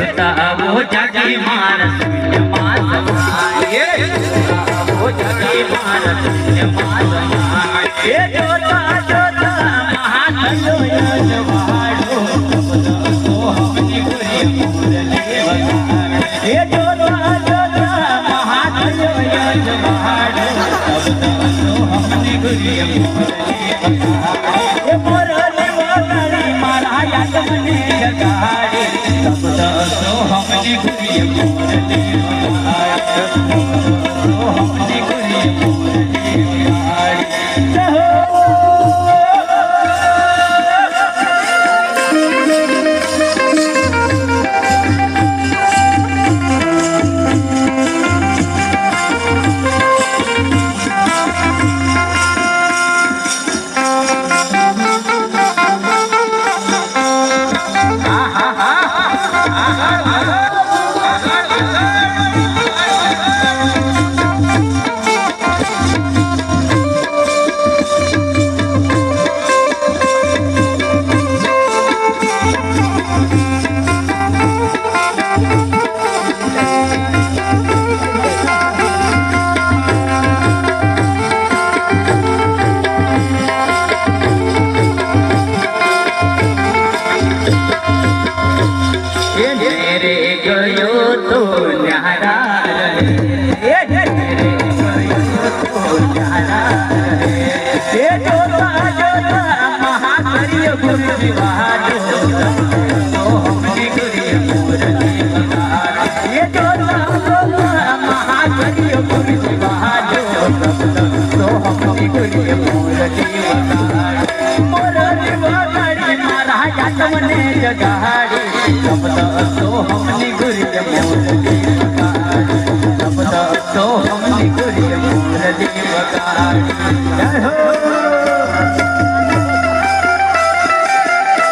જોતા वो जागी मार शून्य मास ये वो जागी मार शून्य मास ये जोता जोता महानयो यज वाडो तो हमनी गुरी मुरली वगाड़ ये जोता जोता महानयो यज वाडो तो हमनी गुरी मुरली वगाड़ ये मुरली वगाड़ी मारा याद मने जगाड़ी तब तो हमनी गुरी मुरली वगाड़ तो हमनी गुरी मुरली वगाड़ जगाड़ी तब तो हमनी गुरी मुरली वगाड़ तब तो हमनी गुरी मुरली वगाड़ जय हो।